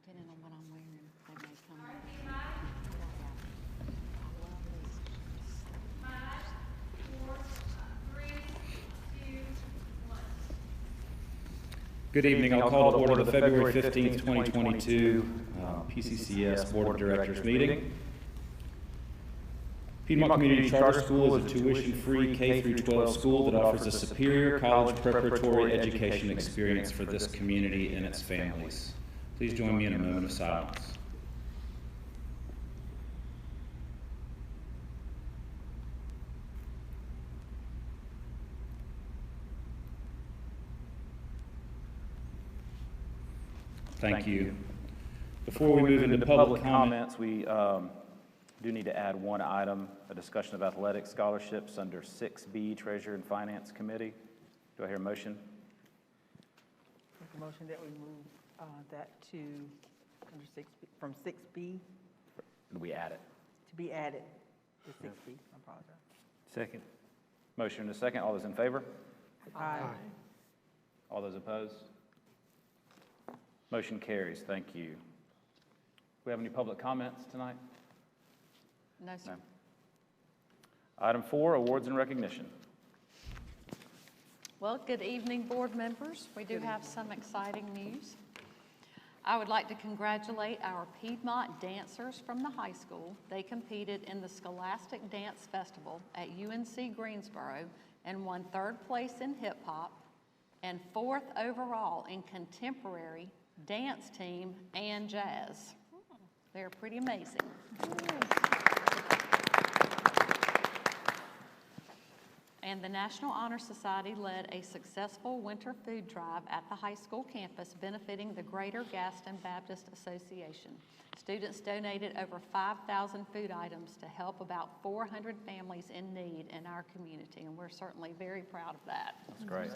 depending on what I'm wearing, they may come. Good evening. I'll call to order the February 15th, 2022 PCCS Board of Directors meeting. Piedmont Community Charter School is a tuition-free K-12 school that offers a superior college preparatory education experience for this community and its families. Please join me in a moment of silence. Thank you. Before we move into public comments, we do need to add one item, a discussion of athletic scholarships under 6B, Treasurer and Finance Committee. Do I hear a motion? Make a motion that we move that to under 6B, from 6B. Do we add it? To be added to 6B. I apologize. Second. Motion and a second. All those in favor? Aye. All those opposed? Motion carries. Thank you. Do we have any public comments tonight? No, sir. No. Item 4, awards and recognition. Well, good evening, board members. We do have some exciting news. I would like to congratulate our Piedmont dancers from the high school. They competed in the Scholastic Dance Festival at UNC Greensboro and won 3rd place in hip hop and 4th overall in contemporary, dance team, and jazz. They're pretty amazing. And the National Honor Society led a successful winter food drive at the high school campus benefiting the Greater Gaston Baptist Association. Students donated over 5,000 food items to help about 400 families in need in our community, and we're certainly very proud of that. That's great.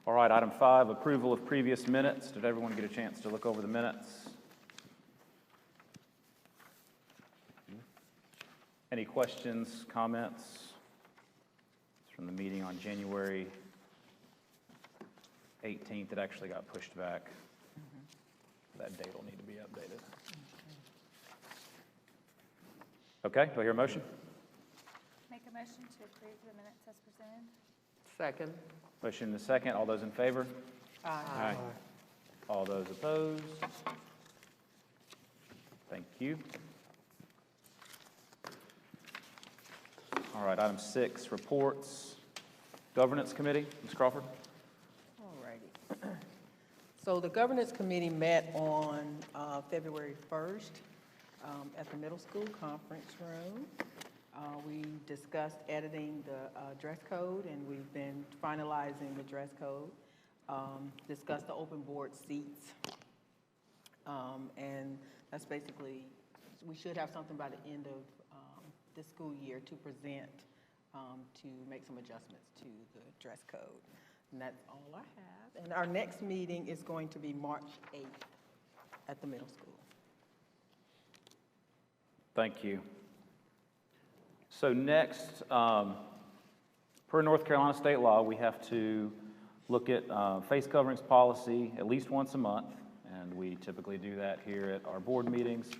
All right, item 5, approval of previous minutes. Did everyone get a chance to look over the minutes? Any questions, comments? It's from the meeting on January 18th. It actually got pushed back. That date will need to be updated. Okay, do I hear a motion? Make a motion to approve the minutes as presented. Second. Motion and a second. All those in favor? Aye. All those opposed? Thank you. All right, item 6, reports. Governance Committee, Ms. Crawford. All righty. So the Governance Committee met on February 1st at the middle school conference room. We discussed editing the dress code, and we've been finalizing the dress code. Discussed the open board seats. And that's basically, we should have something by the end of this school year to present to make some adjustments to the dress code. And that's all I have. And our next meeting is going to be March 8th at the middle school. Thank you. So next, per North Carolina state law, we have to look at face coverings policy at least once a month, and we typically do that here at our board meetings.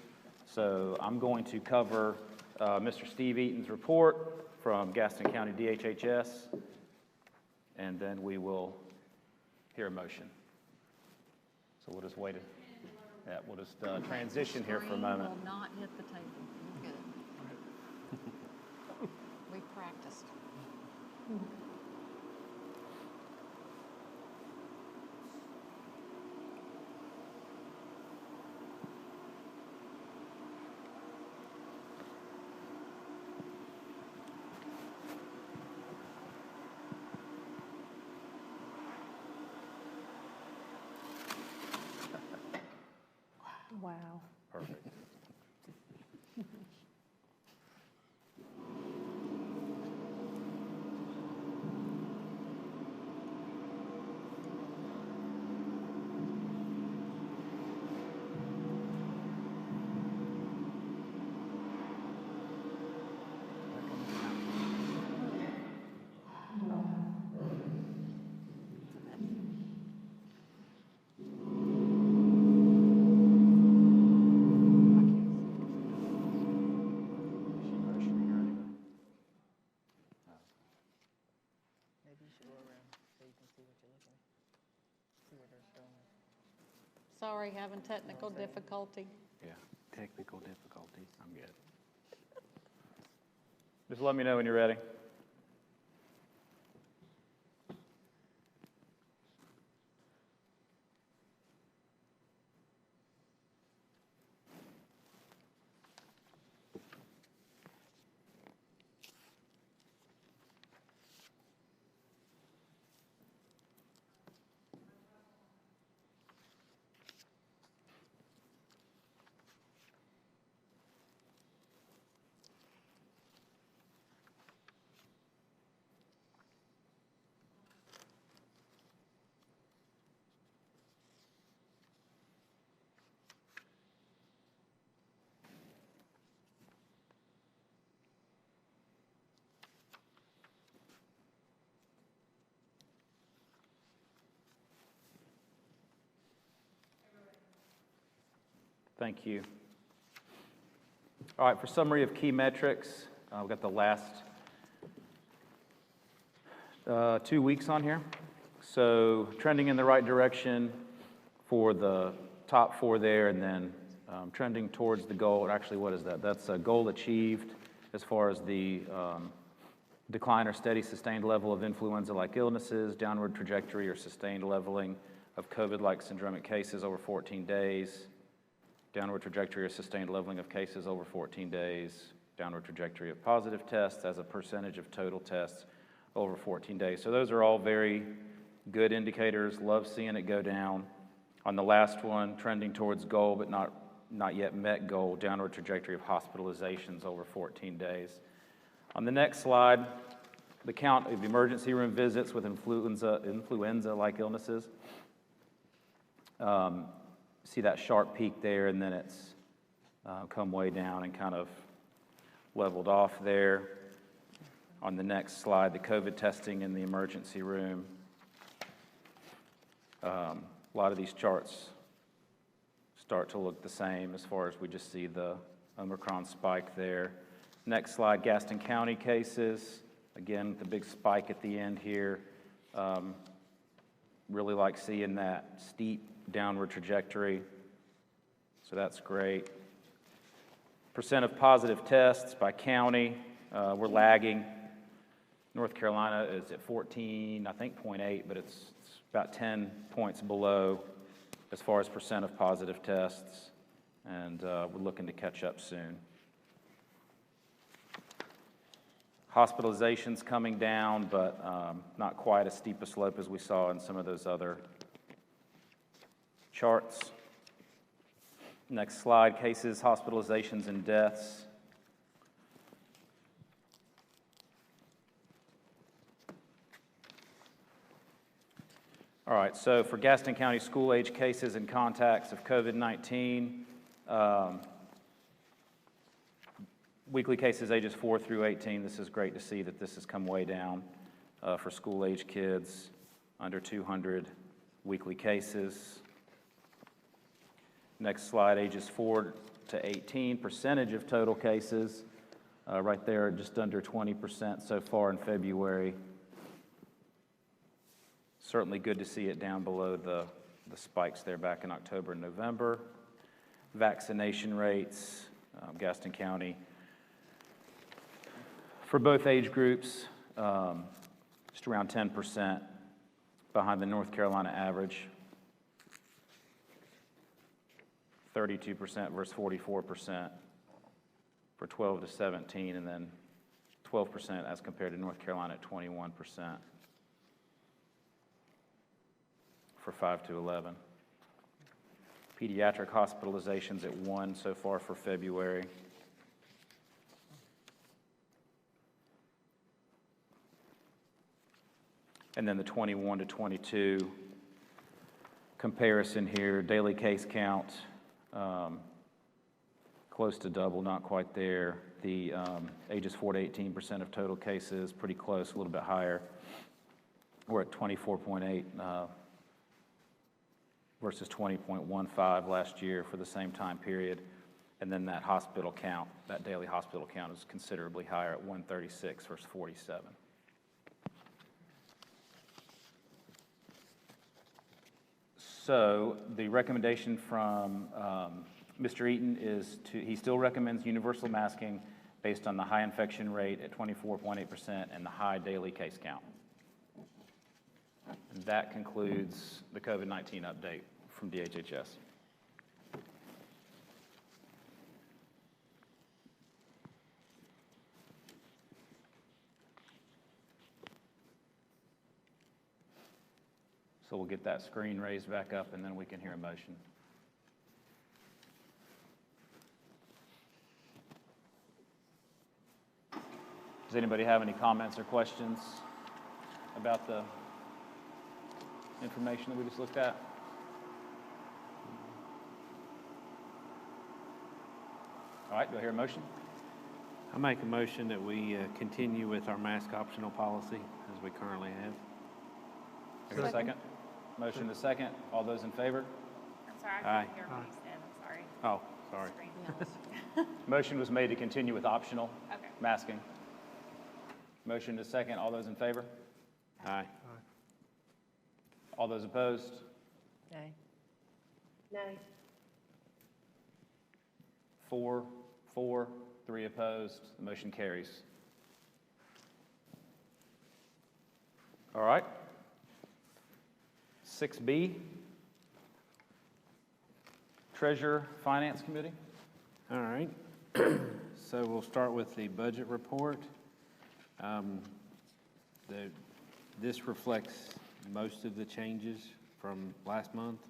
So I'm going to cover Mr. Steve Eaton's report from Gaston County DHHS, and then we will hear a motion. So we'll just wait. Yeah, we'll just transition here for a moment. Will not hit the table. You're good. We practiced. Wow. Perfect. sorry, having technical difficulty. Yeah, technical difficulties. I'm good. Just let me know when you're ready. Thank you. All right, for summary of key metrics, we've got the last 2 weeks on here. So trending in the right direction for the top 4 there, and then trending towards the goal. Actually, what is that? That's a goal achieved as far as the decline or steady sustained level of influenza-like illnesses, downward trajectory or sustained leveling of COVID-like syndromic cases over 14 days, downward trajectory or sustained leveling of cases over 14 days, downward trajectory of positive tests as a percentage of total tests over 14 days. So those are all very good indicators. Love seeing it go down. On the last one, trending towards goal but not yet met goal, downward trajectory of hospitalizations over 14 days. On the next slide, the count of emergency room visits with influenza-like illnesses. See that sharp peak there, and then it's come way down and kind of leveled off there. On the next slide, the COVID testing in the emergency room. A lot of these charts start to look the same as far as we just see the Omicron spike there. Next slide, Gaston County cases. Again, the big spike at the end here. Really like seeing that steep downward trajectory, so that's great. Percent of positive tests by county, we're lagging. North Carolina is at 14, I think 0.8, but it's about 10 points below as far as percent of positive tests, and we're looking to catch up soon. Hospitalizations coming down, but not quite as steep a slope as we saw in some of those other charts. Next slide, cases, hospitalizations, and deaths. All right, so for Gaston County school-age cases and contacts of COVID-19, weekly cases ages 4 through 18, this is great to see that this has come way down for school-age kids, under 200 weekly cases. Next slide, ages 4 to 18, percentage of total cases, right there, just under 20% so far in February. Certainly good to see it down below the spikes there back in October and November. Vaccination rates, Gaston County, for both age groups, just around 10% behind the North Carolina average. 32% versus 44% for 12 to 17, and then 12% as compared to North Carolina at 21% for 5 to 11. Pediatric hospitalizations at 1 so far for February. And then the 21 to 22 comparison here, daily case count, close to double, not quite there. The ages 4 to 18% of total cases, pretty close, a little bit higher. We're at 24.8 versus 20.15 last year for the same time period. And then that hospital count, that daily hospital count is considerably higher at 136 versus 47. So the recommendation from Mr. Eaton is he still recommends universal masking based on the high infection rate at 24.8% and the high daily case count. And that concludes the COVID-19 update from DHHS. So we'll get that screen raised back up and then we can hear a motion. Does anybody have any comments or questions about the information that we just looked at? All right, do I hear a motion? I make a motion that we continue with our mask optional policy as we currently have. Is there a second? Motion to second. All those in favor? I'm sorry, I Aye. couldn't hear what you said, I'm sorry. Oh, sorry. Screen. Motion was made to continue with optional Okay. masking. Motion to second. All those in favor? Aye. All those opposed? Nay. 4, 3 opposed. The motion carries. All right. 6B, Treasurer Finance Committee. All right. So we'll start with the budget report. This reflects most of the changes from last month.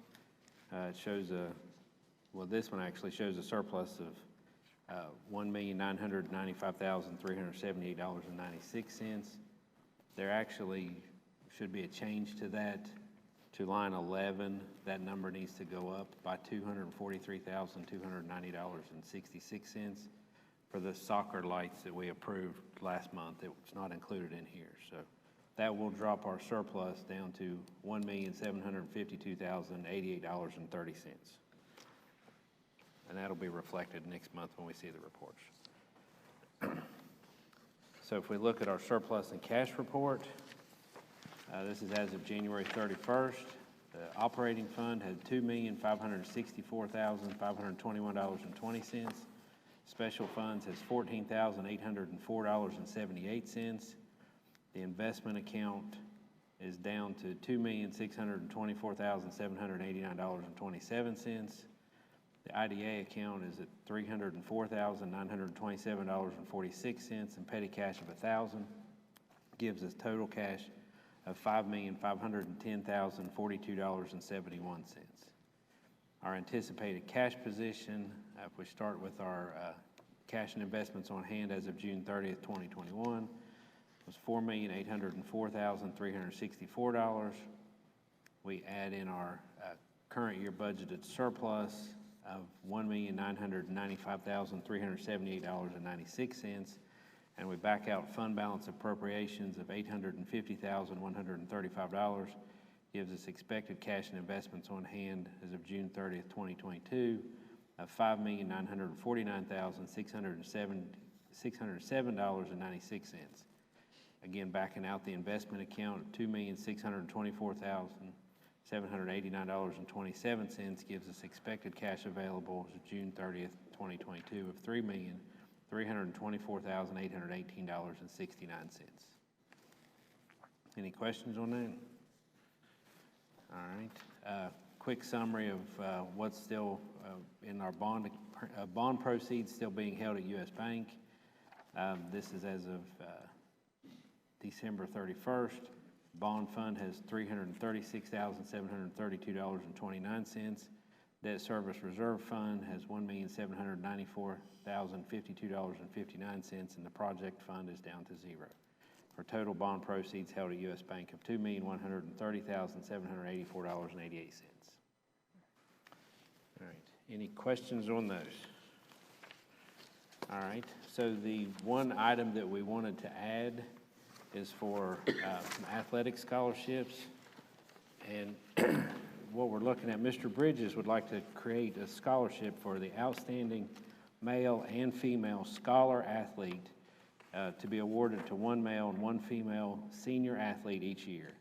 It shows this one actually shows a surplus of $1,995,378.96. There actually should be a change to that. To line 11, that number needs to go up by $243,290.66 for the soccer lights that we approved last month. It's not included in here. So that will drop our surplus down to $1,752,088.30. And that'll be reflected next month when we see the reports. So if we look at our surplus and cash report, this is as of January 31st. The operating fund had $2,564,521.20. Special funds has $14,804.78. The investment account is down to $2,624,789.27. The IDA account is at $304,927.46, and petty cash of $1,000 gives us total cash of $5,510,042.71. Our anticipated cash position, if we start with our cash and investments on hand as of June 30th, 2021, was $4,804,364. We add in our current year budgeted surplus of $1,995,378.96. And we back out fund balance appropriations of $850,135, gives us expected cash and investments on hand as of June 30th, 2022 of $5,949,607.96. Again, backing out the investment account of $2,624,789.27 gives us expected cash available as of June 30th, 2022 of $3,324,818.69. Any questions on that? All right. Quick summary of what's still in our bond proceeds still being held at U.S. Bank. This is as of December 31st. Bond fund has $336,732.29. Debt service reserve fund has $1,794,052.59, and the project fund is down to zero. For total bond proceeds held at U.S. Bank of $2,130,784.88. All right. Any questions on those? All right. So the one item that we wanted to add is for some athletic scholarships. And what we're looking at, Mr. Bridges would like to create a scholarship for the outstanding male and female scholar athlete to be awarded to one male and one female senior athlete each year.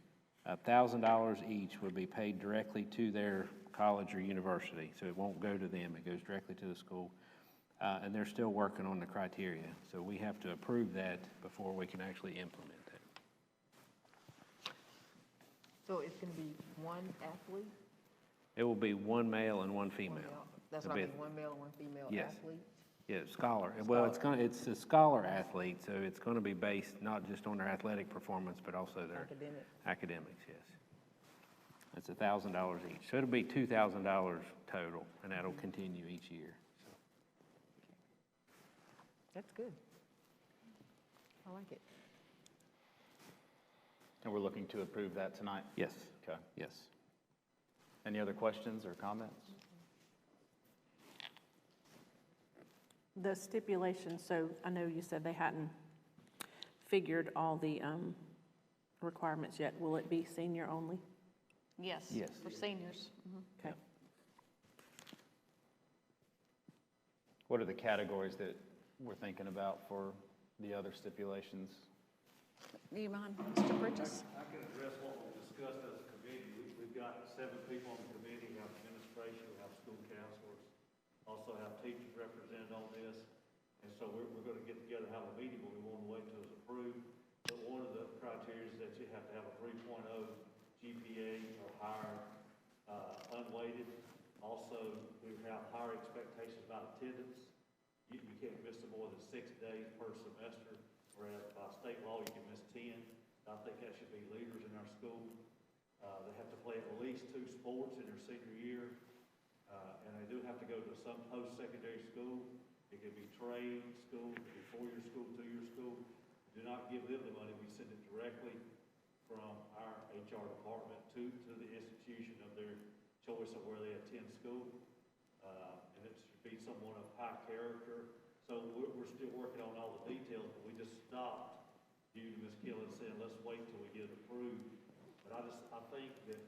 $1,000 each would be paid directly to their college or university, so it won't go to them, it goes directly to the school. And they're still working on the criteria, so we have to approve that before we can actually implement it. So it's going to be one athlete? It will be one male and one female. That's what I mean, one male and one female Yes. athlete? Yeah, scholar. Well, it's a scholar athlete, so it's going to be based not just on their athletic performance, but also their Academic. academics, yes. That's $1,000 each. So it'll be $2,000 total, and that'll continue each year. So. That's good. I like it. And we're looking to approve that tonight? Yes, Okay. yes. Any other questions or comments? The stipulation, so I know you said they hadn't figured all the requirements yet. Will it be senior only? Yes. Yes. For seniors. Mhm. Okay. What are the categories that we're thinking about for the other stipulations? Do you mind, Mr. Bridges? I can address what we discussed as a committee. We've got 7 people on the committee. We have administration, we have school counselors, also have teachers represented on this. And so we're going to get together, have a meeting, but we want to wait till it's approved. But one of the criteria is that you have to have a 3.0 GPA or higher, unweighted. Also, we have higher expectations about attendance. You can't miss more than 6 days per semester, whereas by state law, you can miss 10. I think that should be leaders in our school. They have to play at least 2 sports in their senior year, and they do have to go to some post-secondary school. It could be trade school, it could be 4-year school, 2-year school. Do not give them the money. We send it directly from our HR department to the institution of their choice of where they attend school. And it should be someone of high character. So we're still working on all the details, but we just stopped due to Ms. Killen saying, let's wait till we get it approved. But I think that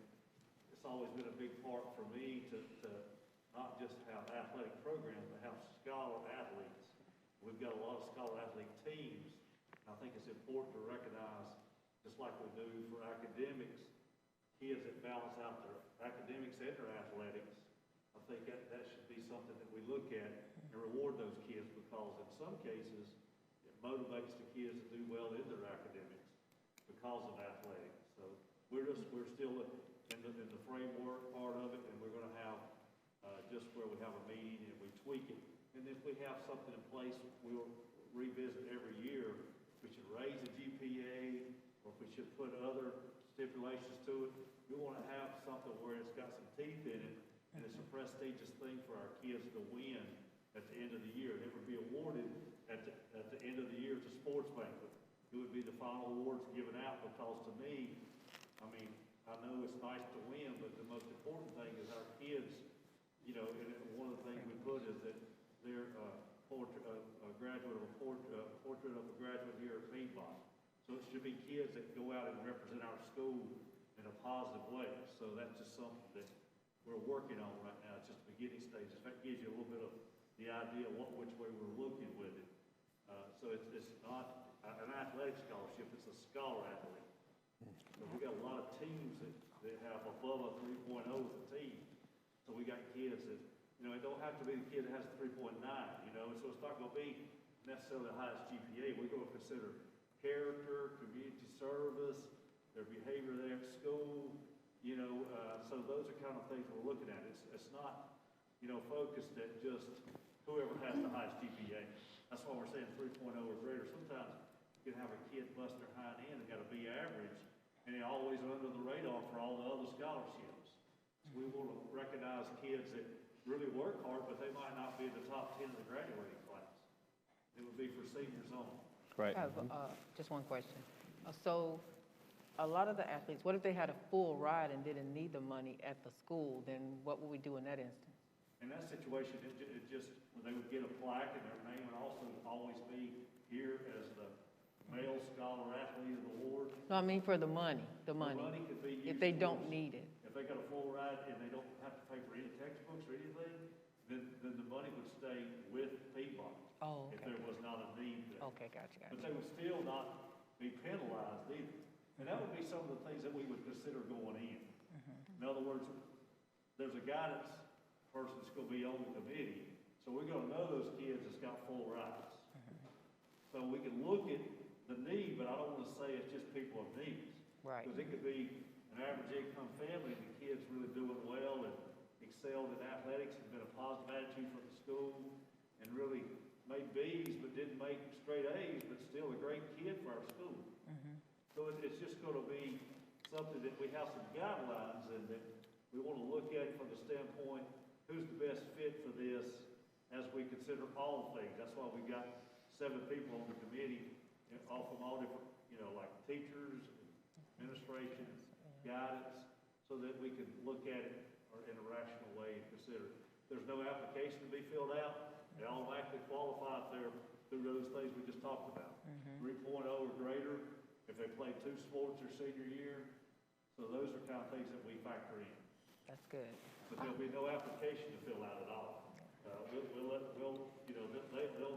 it's always been a big part for me to not just have athletic programs, but have scholar athletes. We've got a lot of scholar athlete teams. And I think it's important to recognize, just like we do for academics, kids that balance out their academics and their athletics. I think that should be something that we look at and reward those kids, because in some cases, it motivates the kids to do well in their academics because of athletics. So we're still in the framework part of it, and we're going to have just where we have a meeting and we tweak it. And if we have something in place, we'll revisit every year. We should raise the GPA, or if we should put other stipulations to it. We want to have something where it's got some teeth in it, and it's a prestigious thing for our kids to win at the end of the year. And it would be awarded at the end of the year at the sports banquet. It would be the final awards given out, because to me, I mean, I know it's nice to win, but the most important thing is our kids, you know, and one of the things we put is that they're portrait of a graduate here at Piedmont. So it should be kids that go out and represent our school in a positive way. So that's just something that we're working on right now. It's just the beginning stages. That gives you a little bit of the idea of which way we're looking with it. So it's not an athletic scholarship, it's a scholar athlete. So we got a lot of teams that have above a 3.0 as a team. So we got kids that, you know, it don't have to be the kid that has a 3.9, you know, so it's not going to be necessarily the highest GPA. We're going to consider character, community service, their behavior there at school, you know, so those are kind of things we're looking at. It's not, you know, focused at just whoever has the highest GPA. That's why we're saying 3.0 or greater. Sometimes you can have a kid bust their hind end and got to be average, and they're always under the radar for all the other scholarships. So we want to recognize kids that really work hard, but they might not be in the top 10 of the graduating class. It would be for seniors only. Right. I have just one question. So a lot of the athletes, what if they had a full ride and didn't need the money at the school? Then what would we do in that instance? In that situation, it just, they would get a plaque, and their name would also always be here as the male scholar athlete of the award. No, I mean for the money, the money. The money could be used If they don't towards- need it. If they got a full ride and they don't have to pay for any textbooks or anything, then the money would stay with Piedmont. Oh, If okay. there was not a need there. Okay, gotcha. But they would still not be penalized either. And that would be some of the things that we would consider going in. In other words, there's a guidance person that's gonna be on the committee, so we're gonna know those kids that's got full rights. So we can look at the need, but I don't wanna say it's just people of needs. Right. Because it could be an average income family, and the kid's really doing well and excelled in athletics, and been a positive attitude from the school, and really made B's, but didn't make straight A's, but still a great kid for our school. So it's just gonna be something that we have some guidelines, and that we wanna look at from the standpoint, who's the best fit for this as we consider all things. That's why we've got 7 people on the committee, all from all different, like teachers, administration, guidance, so that we can look at it in a rational way and consider it. There's no application to be filled out. They automatically qualify if they're through those things we just talked about. 3.0 or greater, if they played 2 sports their senior year. So those are kind of things that we factor in. That's good. But there'll be no application to fill out at all. They'll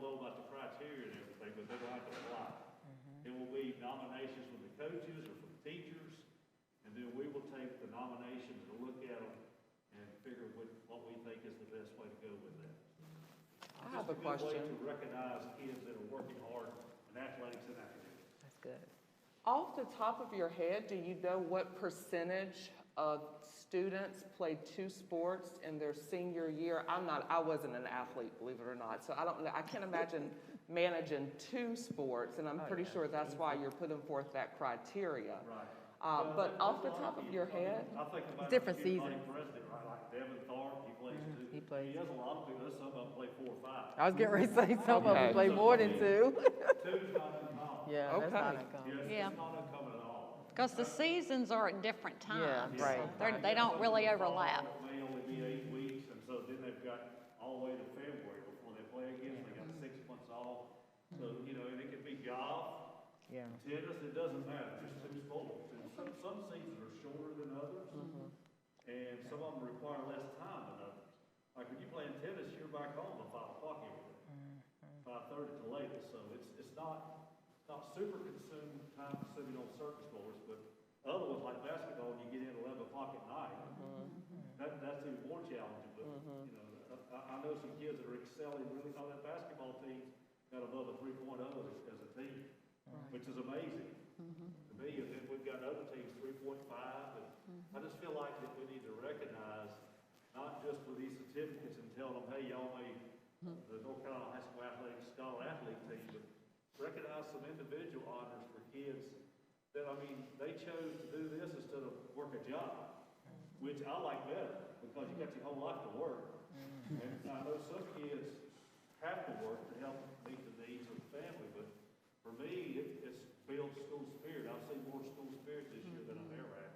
know about the criteria and everything, but they don't have to apply. It will be nominations from the coaches or from the teachers, and then we will take the nominations and look at them and figure what we think is the best way to go with that. I have a Just question. good way to recognize kids that are working hard in athletics and academics. That's good. Off the top of your head, do you know what percentage of students played 2 sports in their senior year? I wasn't an athlete, believe it or not, so I don't know. I can't imagine managing 2 sports, and I'm pretty sure that's why you're putting forth that criteria. Right. But off the top of your head, I think about Different the seasons. president, right, like Devin Tharp, he plays 2. he plays. He has a lot of people, some of them play 4 or 5. I was getting ready to say some of Okay. them play more than 2. 2's not uncommon. Yeah, that's Okay. not uncommon. Yeah. It's not uncommon at all. Because the seasons are at different times. right. They don't really overlap. It may only be 8 weeks, and so then they've got all the way to February before they play again, so they got 6 months off. So, and it could be golf, Yeah. tennis, it doesn't matter, just 2 sports. And some seasons are shorter than others, and some of them require less time than others. Like when you play in tennis, you're back home at 5 o'clock every day, 5:30 to latest, so it's not super time consuming on certain sports, but other ones like basketball, when you get in 11 o'clock at night, that's even more challenging, but, I know some kids that are excelling really on that basketball team, got above a 3.0 as a team, which is amazing to me, and then we've got other teams, 3.5, and I just feel like that we need to recognize, not just with these certificates and tell them, hey, y'all made the North Carolina High School Athletics Scholar Athlete team, but recognize some individual honors for kids that, they chose to do this instead of work a job, which I like better, because you got your whole life to work. And I know some kids have to work to help meet the needs of the family, but for me, it's built school spirit. I've seen more school spirit this year than I've ever had.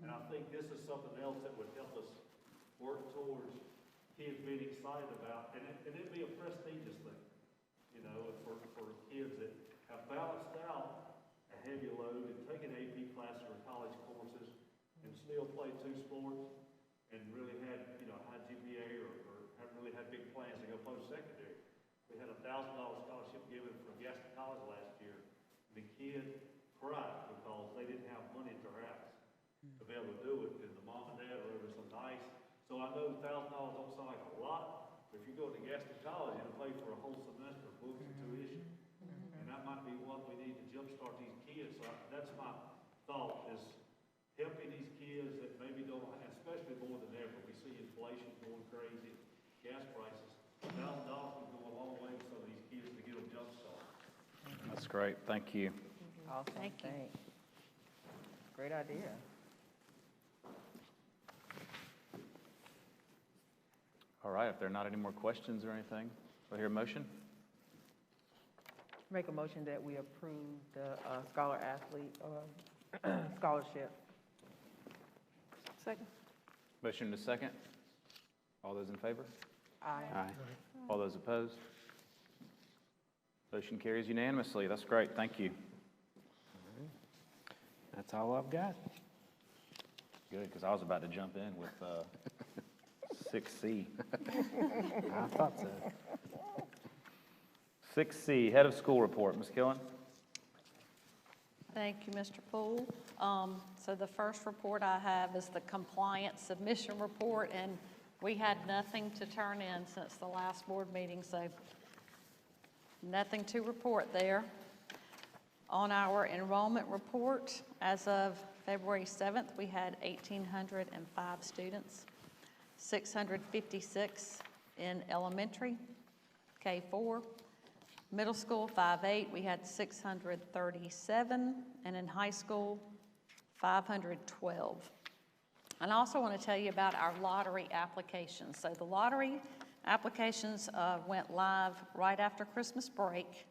And I think this is something else that would help us work towards kids being excited about, and it'd be a prestigious thing, for kids that have balanced out a heavy load and taken AP classes or college courses and still play 2 sports and really had, high GPA or haven't really had big plans to go post-secondary. We had a $1,000 scholarship given from Gaston College last year. The kid cried because they didn't have money at their house to be able to do it, and the mom and dad are over so nice. So I know $1,000 don't sound like a lot, but if you go to Gaston College, it'll pay for a whole semester of books and tuition. And that might be what we need to jumpstart these kids. So that's my thought, is helping these kids that maybe don't, especially more than ever. We see inflation going crazy, gas prices. $1,000 would go a long way for some of these kids to get them jumpstarted. That's great, thank you. Awesome. Thank you. Thanks. Great idea. All right, if there are not any more questions or anything, do I hear a motion? Make a motion that we approve the scholar athlete scholarship. Second. Motion and a second. All those in favor? Aye. Aye. All those opposed? Motion carries unanimously. That's great, thank you. That's all I've got. Good, because I was about to jump in with 6C. I thought so. 6C, Head of School Report. Ms. Killen? Thank you, Mr. Poole. So the first report I have is the compliance submission report, and we had nothing to turn in since the last board meeting, so nothing to report there. On our enrollment report, as of February 7th, we had 1,805 students, 656 in elementary, K-4. Middle school, 5-8, we had 637, and in high school, 512. And I also want to tell you about our lottery applications. So the lottery applications went live right after Christmas break,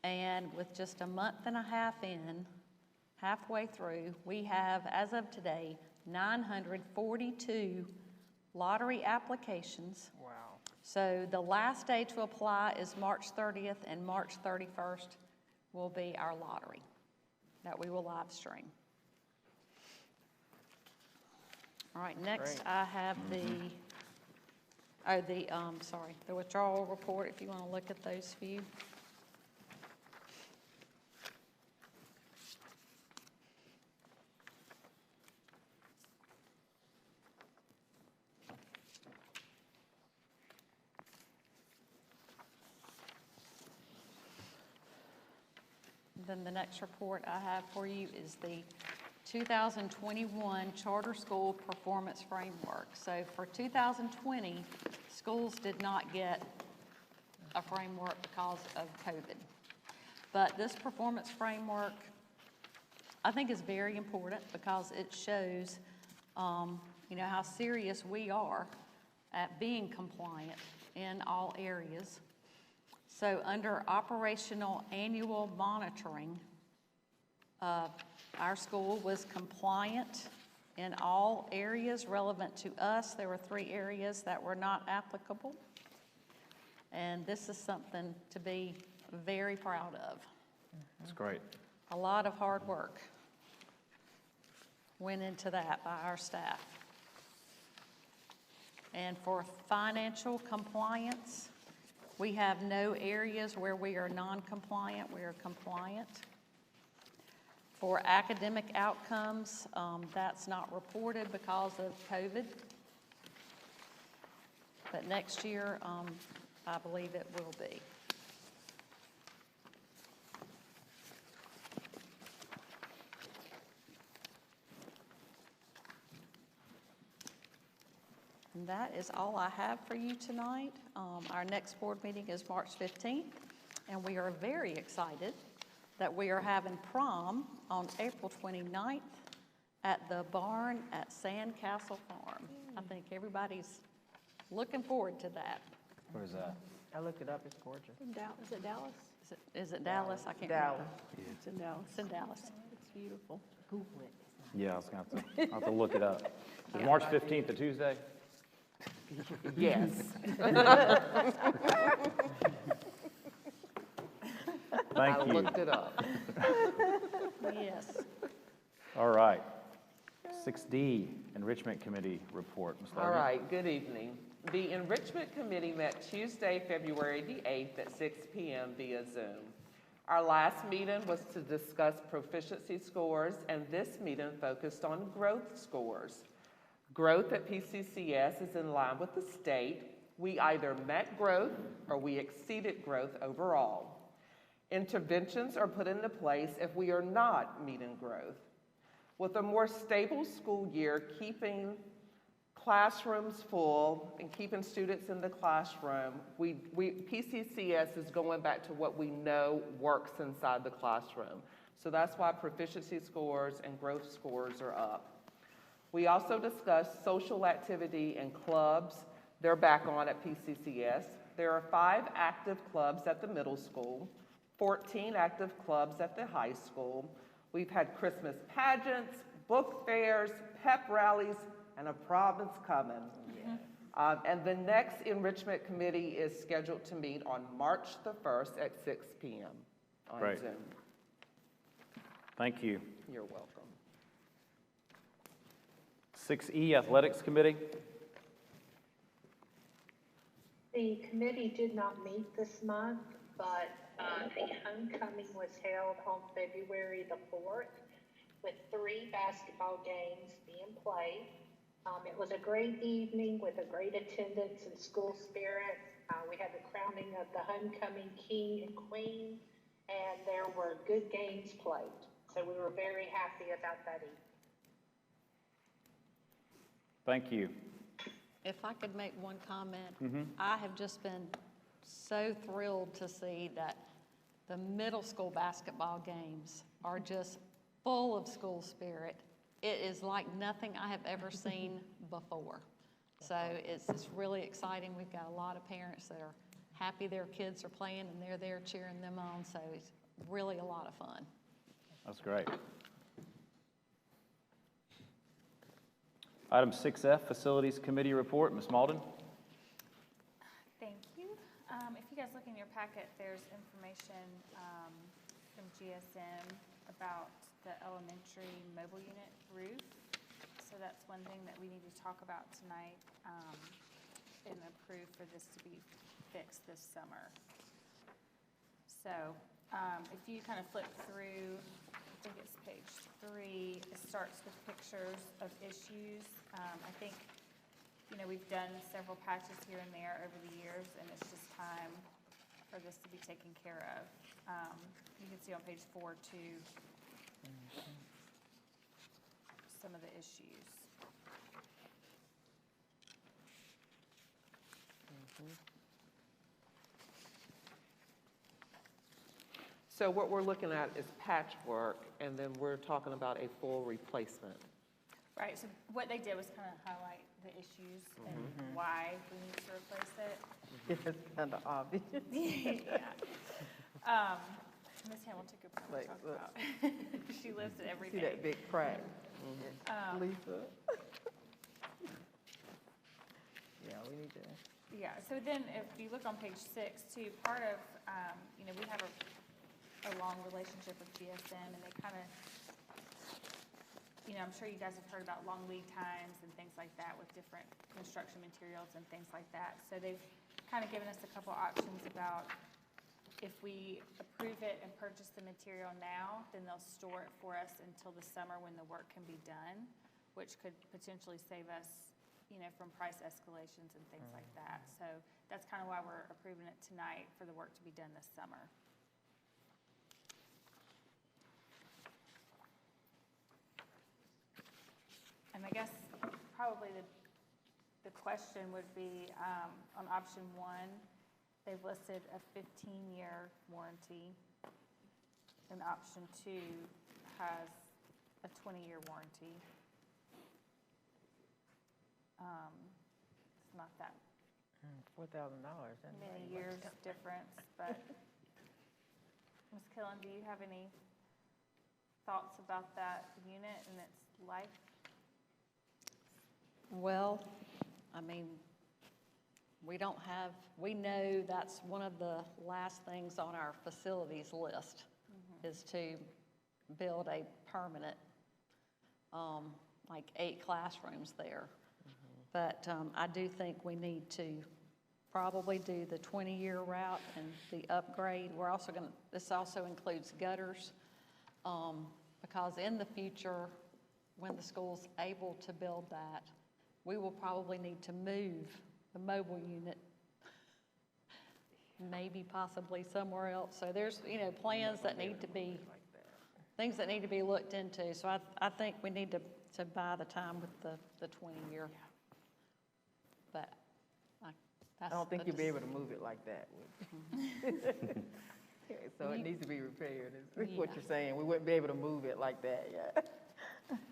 and with just a month and a half in, halfway through, we have, as of today, 942 lottery applications. Wow. So the last day to apply is March 30th, and March 31st will be our lottery that we will live stream. All right, next I have the withdrawal report, if you want to look at those few. Then the next report I have for you is the 2021 Charter School Performance Framework. So for 2020, schools did not get a framework because of COVID. But this performance framework, I think, is very important because it shows, how serious we are at being compliant in all areas. So under operational annual monitoring, our school was compliant in all areas relevant to us. There were 3 areas that were not applicable. And this is something to be very proud of. That's great. A lot of hard work went into that by our staff. And for financial compliance, we have no areas where we are non-compliant. We are compliant. For academic outcomes, that's not reported because of COVID. But next year, I believe it will be. And that is all I have for you tonight. Our next board meeting is March 15th, and we are very excited that we are having prom on April 29th at the barn at Sandcastle Farm. I think everybody's looking forward to that. Where is that? I looked it up, it's gorgeous. Is it Dallas? Is it Dallas? I can't Dallas. remember. It's in Dallas. It's in Dallas. It's beautiful. Google it. Yeah, I was going to have to look it up. Is March 15th a Tuesday? Yes. Thank I you. looked it up. Yes. All right. 6D, Enrichment Committee report. Ms. All Logan. right, good evening. The Enrichment Committee met Tuesday, February the 8th at 6 p.m. via Zoom. Our last meeting was to discuss proficiency scores, and this meeting focused on growth scores. Growth at PCCS is in line with the state. We either met growth or we exceeded growth overall. Interventions are put into place if we are not meeting growth. With a more stable school year, keeping classrooms full and keeping students in the classroom, PCCS is going back to what we know works inside the classroom. So that's why proficiency scores and growth scores are up. We also discussed social activity and clubs. They're back on at PCCS. There are 5 active clubs at the middle school, 14 active clubs at the high school. We've had Christmas pageants, book fairs, pep rallies, and a prom is coming. And the next Enrichment Committee is scheduled to meet on March the 1st at 6 p.m. on Great. Zoom. Thank you. You're welcome. 6E, Athletics Committee. The committee did not meet this month, but a homecoming was held on February the 4th with 3 basketball games being played. It was a great evening with a great attendance and school spirit. We had the crowning of the homecoming king and queen, and there were good games played. So we were very happy about that evening. Thank you. If I could make one comment, I have just been so thrilled to see that the middle school basketball games are just full of school spirit. It is like nothing I have ever seen before. So it's really exciting. We've got a lot of parents that are happy their kids are playing and they're there cheering them on. So it's really a lot of fun. That's great. Item 6F, Facilities Committee Report. Ms. Malden? Thank you. If you guys look in your packet, there's information from GSM about the elementary mobile unit roof. So that's one thing that we need to talk about tonight and approve for this to be fixed this summer. So if you kind of flip through, I think it's page 3, it starts with pictures of issues. I think, you know, we've done several patches here and there over the years, and it's just time for this to be taken care of. You can see on page 4 too, some of the issues. So what we're looking at is patchwork, and then we're talking about a full replacement. Right, so what they did was kind of highlight the issues and why we need to replace it. It's kind of obvious. Yeah. Ms. Hamilton could probably Like, talk look. about. She lives it every See day. that big crack? Lisa? Yeah, we need to. Yeah, so then if you look on page 6 too, part of, you know, we have a long relationship with GSM, and they kind of, you know, I'm sure you guys have heard about long lead times and things like that with different construction materials and things like that. So they've kind of given us a couple options about if we approve it and purchase the material now, then they'll store it for us until the summer when the work can be done, which could potentially save us, you know, from price escalations and things like that. So that's kind of why we're approving it tonight, for the work to be done this summer. And I guess probably the question would be, on option 1, they've listed a 15-year warranty, and option 2 has a 20-year warranty. It's not that $4,000. many years difference, but Ms. Killen, do you have any thoughts about that unit and its life? Well, I mean, we know that's one of the last things on our facilities list is to build a permanent, like 8 classrooms there. But I do think we need to probably do the 20-year route and the upgrade. We're also going to, this also includes gutters, because in the future, when the school's able to build that, we will probably need to move the mobile unit, maybe possibly somewhere else. So there's, you know, plans that need to be, things that need to be looked into. So I think we need to buy the time with the 20-year. But that's, I don't think you'll be able to move it like that. So it needs to be repaired, is what you're saying. We wouldn't be able to move it like that, yeah.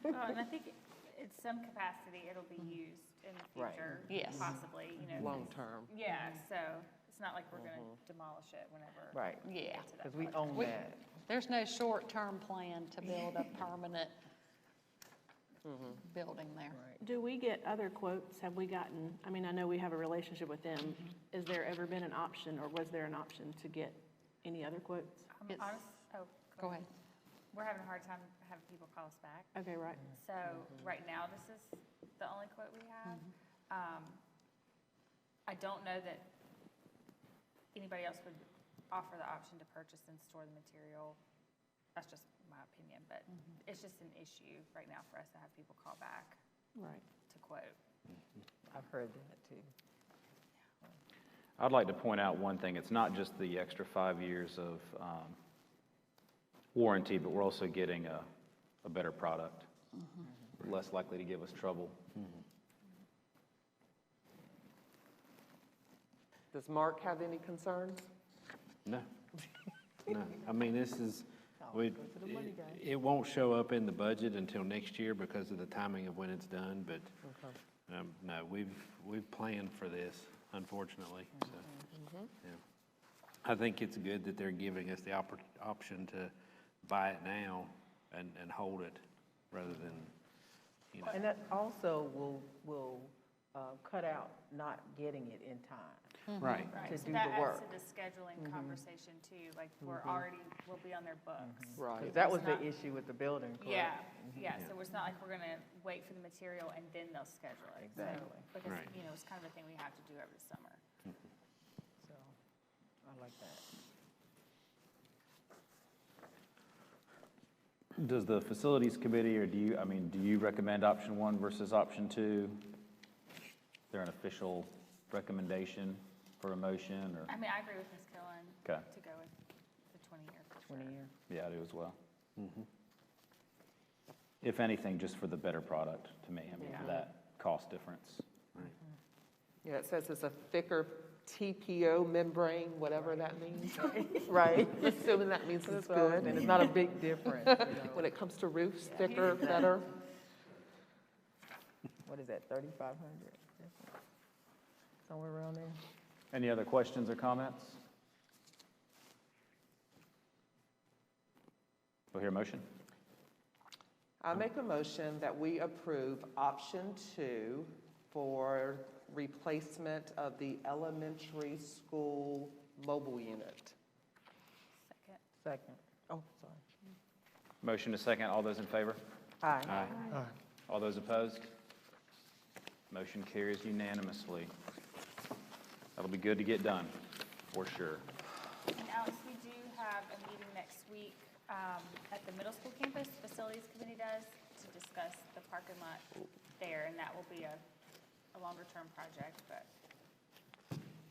And I think in some capacity, it'll be used in the future. Yes. Possibly, you know. Long term. Yeah, so it's not like we're going to demolish it whenever. Right. we Yeah. get to that Because we point. own that. There's no short-term plan to build a permanent building there. Do we get other quotes? Have we gotten, I mean, I know we have a relationship with them. Is there ever been an option, or was there an option to get any other quotes? It's- Go ahead. We're having a hard time having people call us back. Okay, right. So right now, this is the only quote we have. I don't know that anybody else would offer the option to purchase and store the material. That's just my opinion, but it's just an issue right now for us to have people call back Right. to quote. I've heard that too. I'd like to point out one thing. It's not just the extra 5 years of warranty, but we're also getting a better product, less likely to give us trouble. Does Mark have any concerns? No. No. I mean, this is, it won't show up in the budget until next year because of the timing of when it's done, but no, we've planned for this, unfortunately. So, yeah. I think it's good that they're giving us the option to buy it now and hold it rather than, you know. And that also will cut out not getting it in time. Right. Right, To so do that the work. adds to the scheduling conversation too, like we'll be on their books. Right. 'Cause that was It's the not- issue with the building, correct? Yeah, so it's not like we're gonna wait for the material and then they'll schedule it. So, Exactly. because, Right. you know, it's kind of a thing we have to do over the summer. So, I like that. Does the facilities committee, or do you recommend option 1 versus option 2? Is there an official recommendation for a motion, or? I mean, I agree with Ms. Killen Okay. to go with the 20-year for sure. 20-year. Yeah, I do as well. If anything, just for the better product to me, I mean, for that cost difference. Yeah, it says it's a thicker TPO membrane, whatever that means. Right. Assuming that means it's So, good. and it's not a big difference. You know. When it comes to roofs, thicker, better. What is that, 3,500? Somewhere around there? Any other questions or comments? We'll hear a motion. I make a motion that we approve option 2 for replacement of the elementary school mobile unit. Second. Second. Oh, sorry. Motion to second. All those in favor? Aye. All those opposed? Motion carries unanimously. That'll be good to get done, for sure. And Alex, we do have a meeting next week at the middle school campus, Facilities Committee does, to discuss the parking lot there, and that will be a longer-term project, but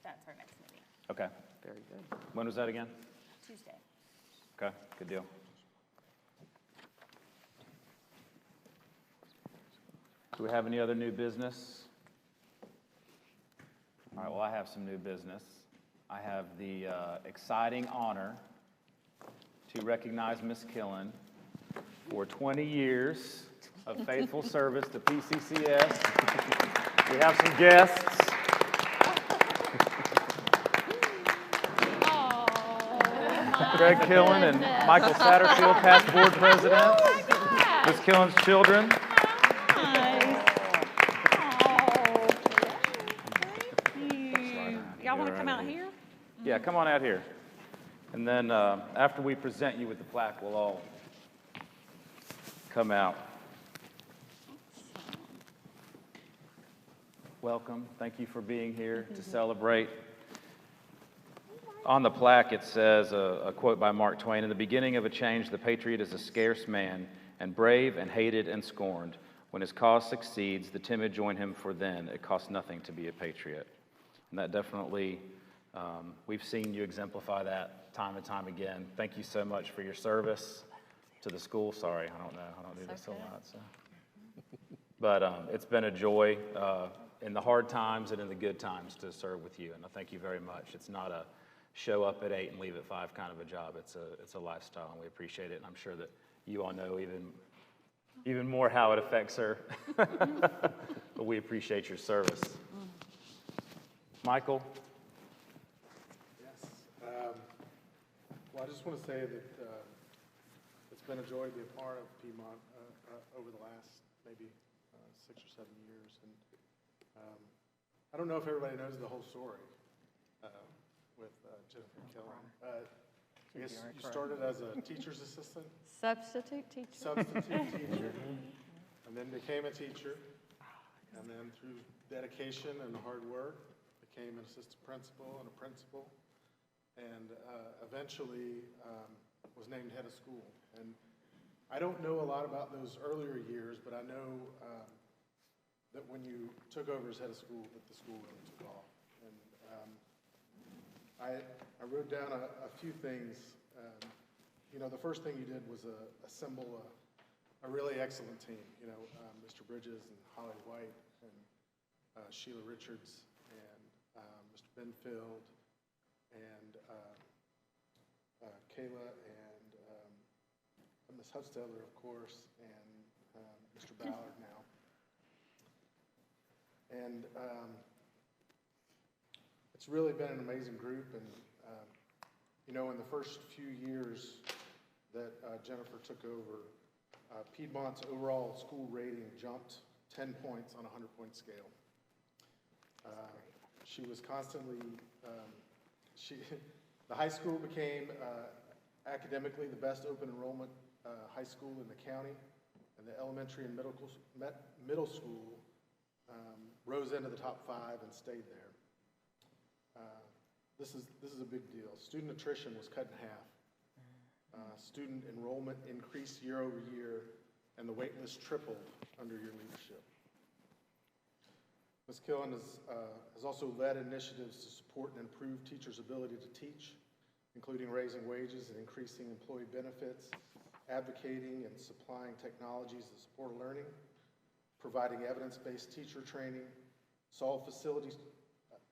that's our next meeting, Okay. Very good. When was that again? Tuesday. Okay, good deal. Do we have any other new business? All right, well, I have some new business. I have the exciting honor to recognize Ms. Killen for 20 years of faithful service to PCCS. We have some guests. Greg Killen and Michael Satterfield, past board presidents. Ms. Killen's children. Y'all want to come out here? Yeah, come on out here. And then after we present you with the plaque, we'll all come out. Welcome. Thank you for being here to celebrate. On the plaque, it says a quote by Mark Twain, "In the beginning of a change, the patriot is a scarce man, and brave and hated and scorned. When his cause succeeds, the timid join him, for then it costs nothing to be a patriot." And that definitely, we've seen you exemplify that time and time again. Thank you so much for your service to the school. Sorry, I don't know. I don't do this a lot. So. But it's been a joy in the hard times and in the good times to serve with you. And I thank you very much. It's not a show up at 8 and leave at 5 kind of a job. It's a lifestyle, and we appreciate it. And I'm sure that you all know even more how it affects her. But we appreciate your service. Michael? Yes. Well, I just want to say that it's been a joy to be a part of Piedmont over the last maybe 6 or 7 years. And I don't know if everybody knows the whole story with Jennifer Killen. I guess you started as a teacher's assistant, Substitute teacher. substitute teacher, and then became a teacher. And then through dedication and hard work, became an assistant principal and a principal. and eventually was named head of school. And I don't know a lot about those earlier years, but I know that when you took over as head of school, that the school really took off. And I wrote down a few things. You know, the first thing you did was assemble a really excellent team. You know, Mr. Bridges and Holly White and Sheila Richards and Mr. Benfield and Kayla and Ms. Hufsteller, of course, and Mr. Ballard now. And it's really been an amazing group. And, you know, in the first few years that Jennifer took over, Piedmont's overall school rating jumped 10 points on a 100-point scale. She was constantly, the high school became academically the best open enrollment high school in the county, and the elementary and middle school rose into the top 5 and stayed there. This is a big deal. Student attrition was cut in half. Student enrollment increased year over year, and the wait list tripled under your leadership. Ms. Killen has also led initiatives to support and improve teachers' ability to teach, including raising wages and increasing employee benefits, advocating and supplying technologies that support learning, providing evidence-based teacher training, solve facility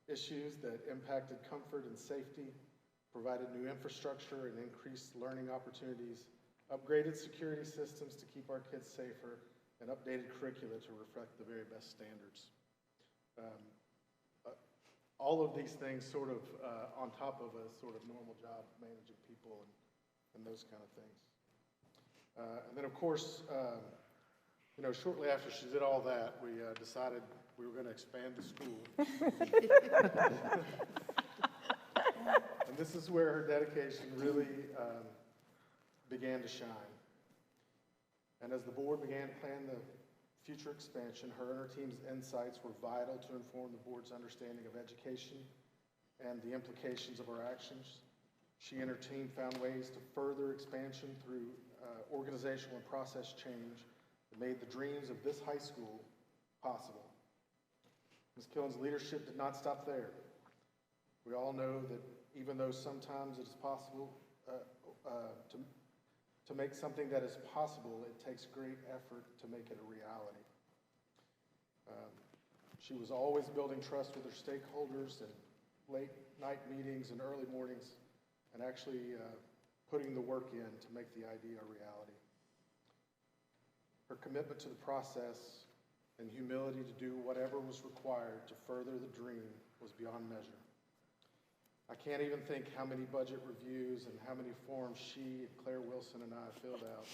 issues that impacted comfort and safety, provided new infrastructure and increased learning opportunities, upgraded security systems to keep our kids safer, and updated curricula to reflect the very best standards. All of these things sort of on top of a sort of normal job managing people and those kind of things. And then, of course, you know, shortly after she did all that, we decided we were going to expand the school. And this is where her dedication really began to shine. And as the board began to plan the future expansion, her and her team's insights were vital to inform the board's understanding of education and the implications of our actions. She and her team found ways to further expansion through organizational and process change that made the dreams of this high school possible. Ms. Killen's leadership did not stop there. We all know that even though sometimes it is possible to make something that is possible, it takes great effort to make it a reality. She was always building trust with her stakeholders and late night meetings and early mornings, and actually putting the work in to make the idea a reality. Her commitment to the process and humility to do whatever was required to further the dream was beyond measure. I can't even think how many budget reviews and how many forms she, Claire Wilson, and I filled out.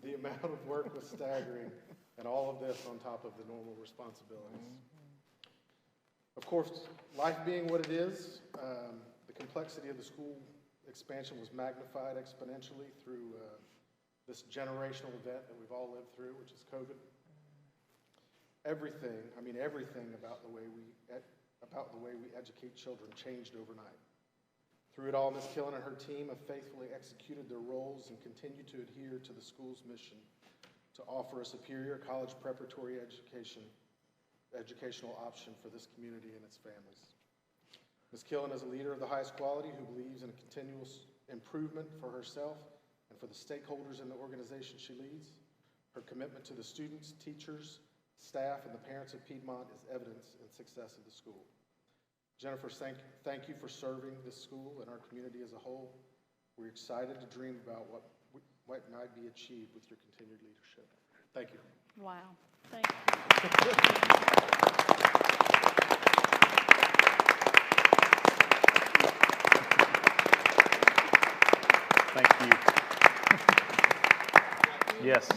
The amount of work was staggering, and all of this on top of the normal responsibilities. Of course, life being what it is, the complexity of the school expansion was magnified exponentially through this generational event that we've all lived through, which is COVID. Everything about the way we educate children changed overnight. Through it all, Ms. Killen and her team have faithfully executed their roles and continue to adhere to the school's mission to offer a superior college preparatory educational option for this community and its families. Ms. Killen is a leader of the highest quality who believes in a continuous improvement for herself and for the stakeholders in the organization she leads. Her commitment to the students, teachers, staff, and the parents of Piedmont is evidence in success of the school. Jennifer, thank you for serving this school and our community as a whole. We're excited to dream about what might be achieved with your continued leadership. Thank you. Wow, thank you. Thank you. Yes.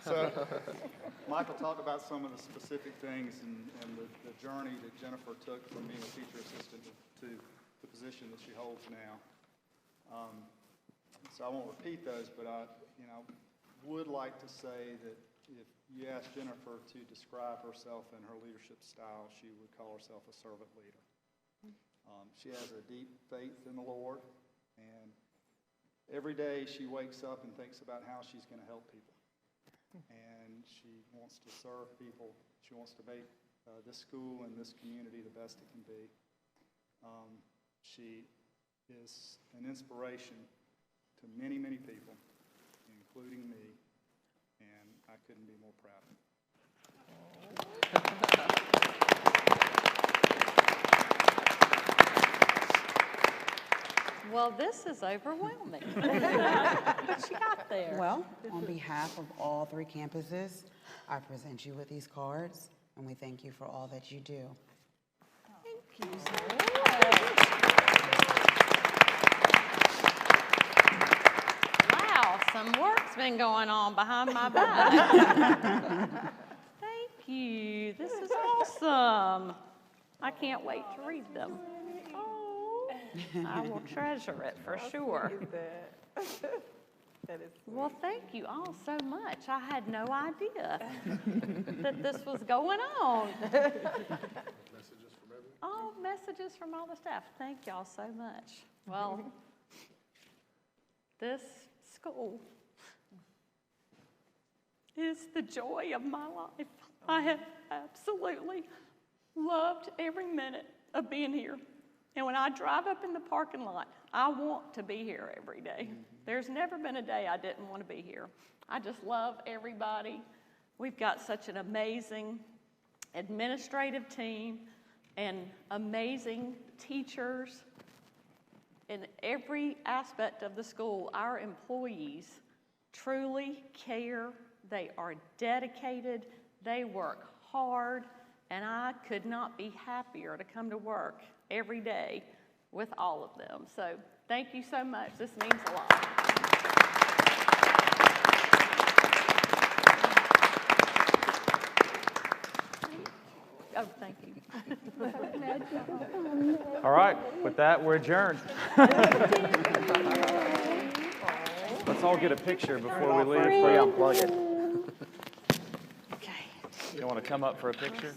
So, Michael talked about some of the specific things and the journey that Jennifer took from being a teacher assistant to the position that she holds now. So I won't repeat those, but I would like to say that if you ask Jennifer to describe herself and her leadership style, she would call herself a servant leader. She has a deep faith in the Lord, and every day she wakes up and thinks about how she's going to help people. And she wants to serve people. She wants to make this school and this community the best it can be. She is an inspiration to many, many people, including me, and I couldn't be more proud of her. Well, this is overwhelming. But she got there. Well, on behalf of all 3 campuses, I present you with these cards, and we thank you for all that you do. Thank you. Wow, some work's been going on behind my back. Thank you. This is awesome. I can't wait to read them. Oh, I will treasure it for sure. Well, thank you all so much. I had no idea that this was going on. Oh, messages from all the staff. Thank y'all so much. Well, this school is the joy of my life. I have absolutely loved every minute of being here. And when I drive up in the parking lot, I want to be here every day. There's never been a day I didn't want to be here. I just love everybody. We've got such an amazing administrative team and amazing teachers. In every aspect of the school, our employees truly care. They are dedicated. They work hard. And I could not be happier to come to work every day with all of them. So thank you so much. This means a lot. Oh, thank you. All right, with that, we're adjourned. Let's all get a picture before we leave. Before you unplug it. Okay. You want to come up for a picture?